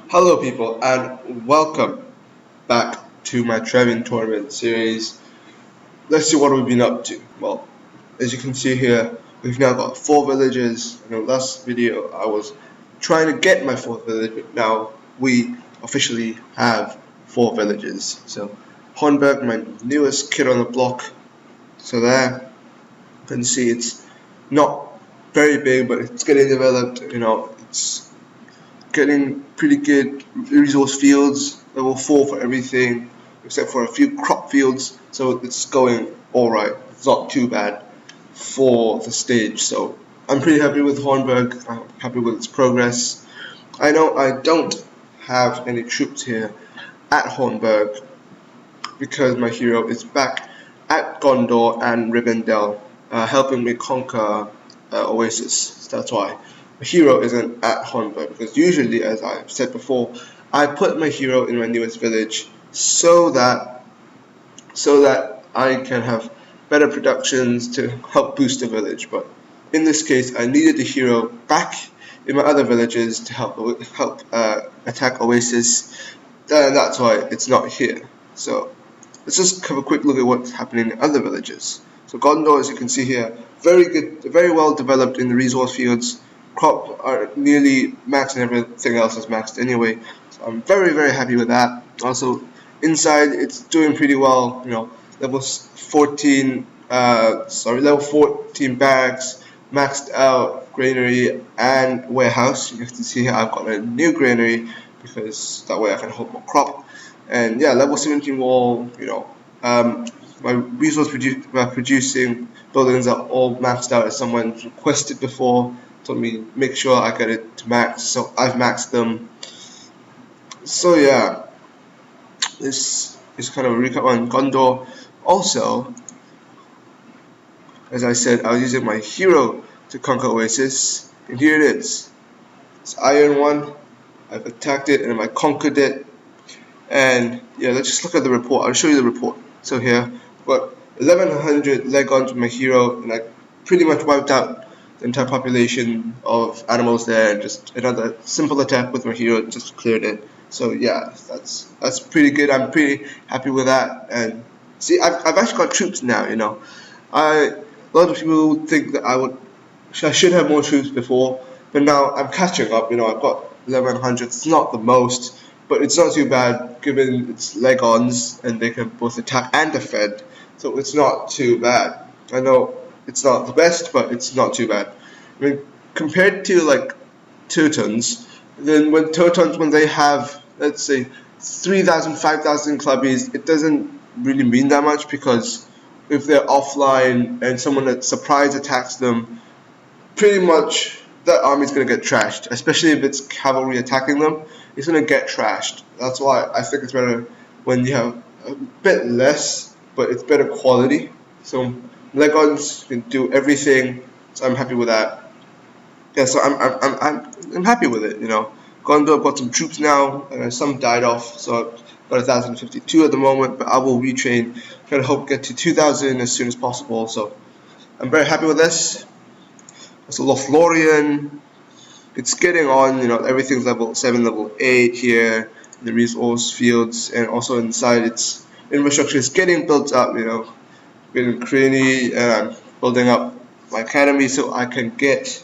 Hello, people, and welcome back to my Travian Tournament series. Let's see what we've been up to. Well, as you can see here, we've now got 4 villages. In the last video, I was trying to get my 4th village, but now we officially have 4 villages. So, Hornberg, my newest kid on the block. So there, you can see it's not very big, but it's getting developed. It's getting pretty good resource fields, level 4 for everything except for a few crop fields, so it's going alright. It's not too bad for the stage, so I'm pretty happy with Hornberg. I'm happy with its progress. I know I don't have any troops here at Hornberg because my hero is back at Gondor and Rivendell, helping me conquer Oasis. So that's why my hero isn't at Hornberg, because usually, as I've said before, I put my hero in my newest village so that I can have better productions to help boost the village. But in this case, I needed the hero back in my other villages to help attack Oasis, and that's why it's not here. So let's just have a quick look at what's happening in other villages. So Gondor, as you can see here, very good, very well developed in the resource fields. Crop are nearly maxed and everything else is maxed anyway. So I'm very happy with that. Also, inside it's doing pretty well. Level 14 barracks, maxed out granary and warehouse. You can see here I've got a new granary because that way I can hold more crop. And yeah, level 17 wall. My resource producing buildings are all maxed out, as someone requested before. Told me make sure I get it to max, so I've maxed them. So yeah, this is kind of a recap on Gondor. Also, as I said, I was using my hero to conquer Oasis, and here it is. It's Iron 1. I've attacked it and I conquered it. And yeah, let's just look at the report. I'll show you the report. So here, I've got 1100 Legons with my hero, and I pretty much wiped out the entire population of animals there, and just another simple attack with my hero just cleared it. So yeah, that's pretty good. I'm pretty happy with that. And see, I've actually got troops now. A lot of people think that I should have more troops before, but now I'm catching up. I've got 1100. It's not the most, but it's not too bad given it's Legons and they can both attack and defend. So it's not too bad. I know it's not the best, but it's not too bad. I mean, compared to like Teutons, then when they have, let's say, 3,000, 5,000 clubbies, it doesn't really mean that much, because if they're offline and someone that surprise attacks them, pretty much that army's going to get trashed, especially if it's cavalry attacking them. It's going to get trashed. That's why I think it's better when you have a bit less, but it's better quality. So Legons can do everything, so I'm happy with that. Yeah, so I'm happy with it. Gondor, I've got some troops now, and some died off, so I've got 1,052 at the moment. But I will retrain, try to hope get to 2,000 as soon as possible. So I'm very happy with this. So Lothlorien, it's getting on. Everything's level 7, level 8 here. The resource fields, and also inside its infrastructure is getting built up. Getting cranny, and I'm building up my academy so I can get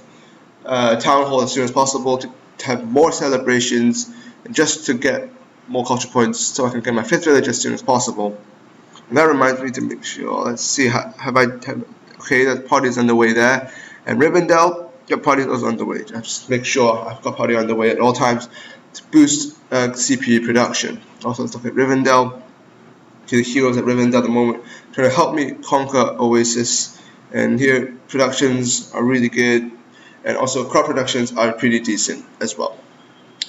town hall as soon as possible to have more celebrations, and just to get more culture points so I can get my 5th village as soon as possible. And that reminds me to make sure, let's see, okay, that party is underway there. And Rivendell, the party is underway. Just make sure I've got party underway at all times to boost CPU production. Also, let's look at Rivendell. To the heroes at Rivendell at the moment, trying to help me conquer Oasis. And here productions are really good, and also crop productions are pretty decent as well.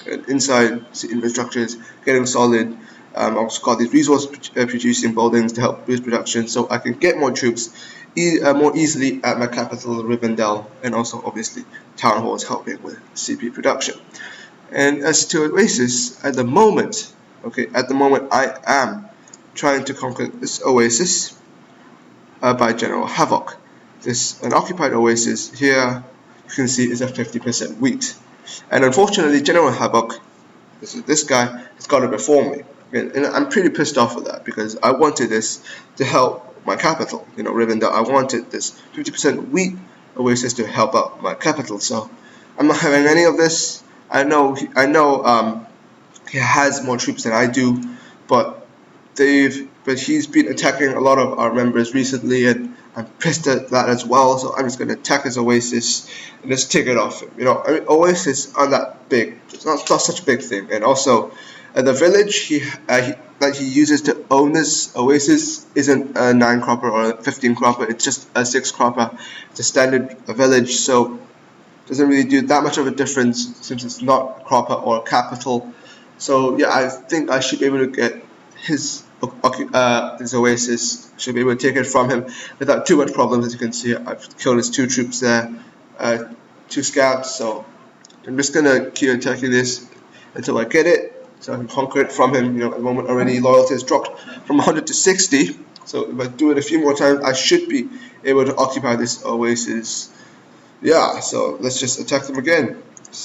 And inside, the infrastructure is getting solid. I've also got these resource producing buildings to help boost production, so I can get more troops more easily at my capital, Rivendell, and also obviously town halls helping with CPU production. And as to Oasis, at the moment I am trying to conquer this Oasis by General Havoc. This an occupied Oasis here, you can see, is at 50% wheat. And unfortunately, General Havoc This guy has got it before me, and I'm pretty pissed off with that because I wanted this to help my capital. Even though I wanted this 50% wheat oasis to help out my capital, so I'm not having any of this. I know he has more troops than I do, but he's been attacking a lot of our members recently, and I'm pissed at that as well. So I'm just going to attack his oasis and just take it off him. Oasis aren't that big. It's not such a big thing. And also, the village that he uses to own this oasis isn't a 9 cropper or a 15 cropper. It's just a 6 cropper. It's a standard village, so it doesn't really do that much of a difference since it's not a cropper or a capital. So yeah, I think I should be able to get his oasis. Should be able to take it from him without too much problems. As you can see, I've killed his 2 troops there, 2 scouts. So I'm just gonna keep attacking this until I get it, so I can conquer it from him. At the moment already loyalty has dropped from 100 to 60. So if I do it a few more times, I should be able to occupy this oasis. Yeah, so let's just attack them again.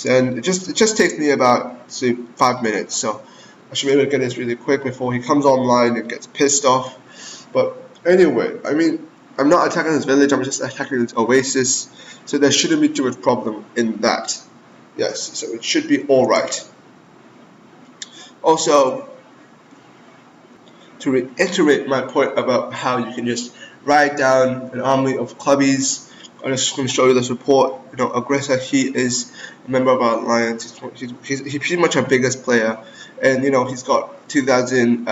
And it just takes me about, say, 5 minutes. So I should be able to get this really quick before he comes online and gets pissed off. But anyway, I'm not attacking his village, I'm just attacking his oasis. So there shouldn't be too much problem in that. Yes, so it should be alright. Also, to reiterate my point about how you can just ride down an army of clubbies, I'm just going to show you this report. Aggressor, he is a member of our alliance. He's pretty much our biggest player, and he's got 2,000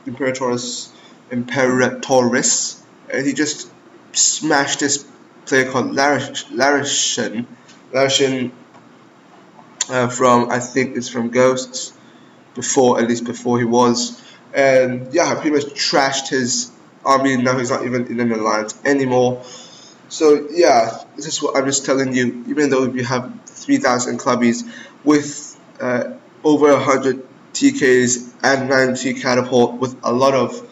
Imperators, and he just smashed this player called Larishan from, I think it's from Ghosts, at least before he was, and yeah, I pretty much trashed his army. Now he's not even in an alliance anymore. So yeah, this is what I'm just telling you. Even though you have 3,000 clubbies with over 100 TKs and 90 catapult with a lot of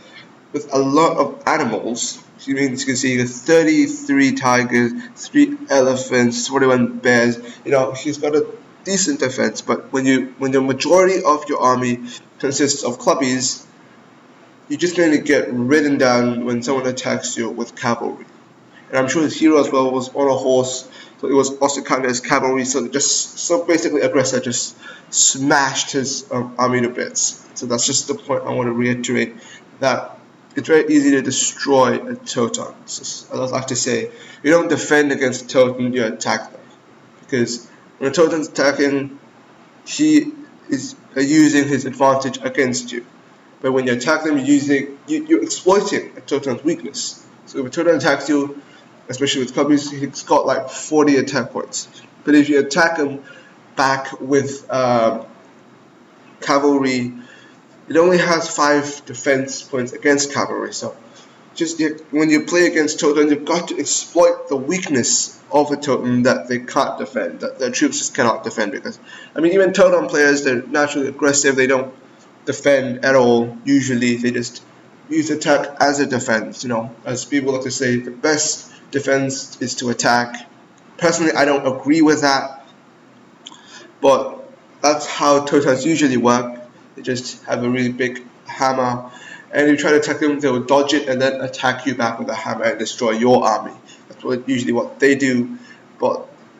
animals. So you can see 33 tigers, 3 elephants, 41 bears. He's got a decent defense. But when the majority of your army consists of clubbies, you're just going to get ridden down when someone attacks you with cavalry. And I'm sure his hero as well was on a horse, so it was also counted as cavalry. So basically, aggressor just smashed his army to bits. So that's just the point I want to reiterate, that it's very easy to destroy a Teuton. So I like to say, you don't defend against a Teuton, you attack them, because when a Teuton's attacking, he is using his advantage against you. But when you attack them, you're exploiting a Teuton's weakness. So if a Teuton attacks you, especially with clubbies, he's got like 40 attack points. But if you attack him back with cavalry, it only has 5 defense points against cavalry. So when you play against Teuton, you've got to exploit the weakness of a Teuton that they can't defend, that their troops just cannot defend. Because even Teuton players, they're naturally aggressive. They don't defend at all. Usually, they just use attack as a defense. As people like to say, the best defense is to attack. Personally, I don't agree with that, but that's how Teutons usually work. They just have a really big hammer, and if you try to attack them, they will dodge it and then attack you back with a hammer and destroy your army. That's usually what they do.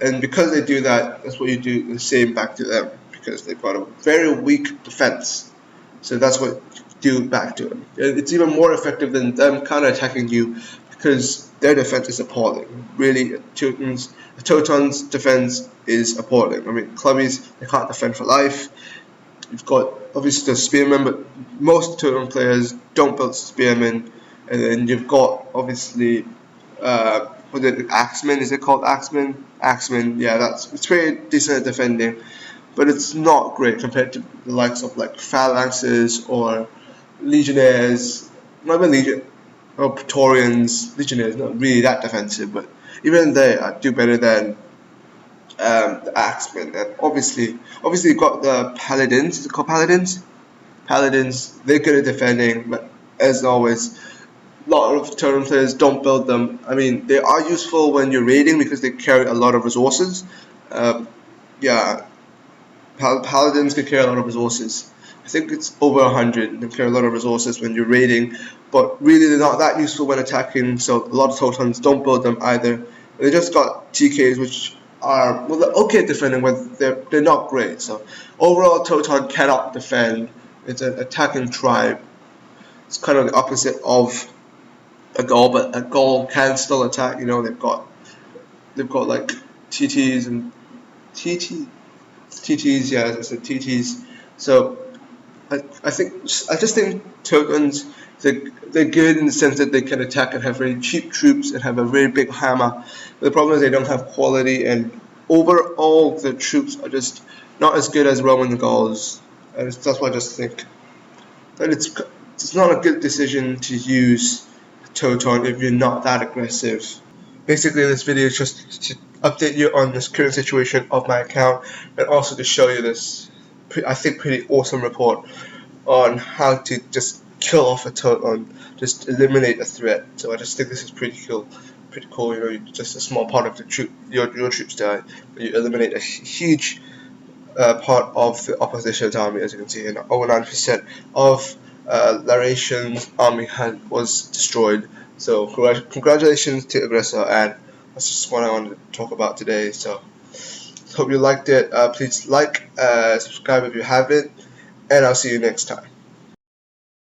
And because they do that, that's what you do the same back to them, because they've got a very weak defense. So that's what you do back to them. It's even more effective than them counter-attacking you, because their defense is appalling. Really, Teuton's defense is appalling. Clubbies, they can't defend for life. You've got obviously the spearmen, but most Teuton players don't build spearmen. And then you've got obviously Axemen. Is it called Axemen? Axemen, yeah, it's very decent at defending, but it's not great compared to the likes of like phalanxes or legionnaires. Not even legion or Praetorians. Legionnaires not really that defensive, but even they do better than the Axemen. And obviously you've got the Paladins. Is it called Paladins? Paladins, they're good at defending, but as always, a lot of Teuton players don't build them. They are useful when you're raiding because they carry a lot of resources. Yeah, Paladins can carry a lot of resources. I think it's over 100. They carry a lot of resources when you're raiding, but really they're not that useful when attacking. So a lot of Totons don't build them either. They just got TKs, which are, well, they're okay at defending, but they're not great. So overall, Toton cannot defend. It's an attacking tribe. It's kind of the opposite of a Gaul, but a Gaul can still attack. You know, they've got like TTs and TTs, yeah, as I said, TTs. So I just think Tokens, they're good in the sense that they can attack and have very cheap troops and have a very big hammer. But the problem is they don't have quality, and overall the troops are just not as good as Roman Gauls. And that's why I just think that it's not a good decision to use Toton if you're not that aggressive. Basically, this video is just to update you on this current situation of my account, and also to show you this, I think, pretty awesome report on how to just kill off a Toton, just eliminate a threat. So I just think this is pretty cool. You know, just a small part of the your troops die, but you eliminate a huge part of the opposition's army, as you can see here. Over 9% of Laurentian's army was destroyed. So congratulations to Aggressor, and that's just what I wanted to talk about today. So hope you liked it. Please like, subscribe if you haven't, and I'll see you next time.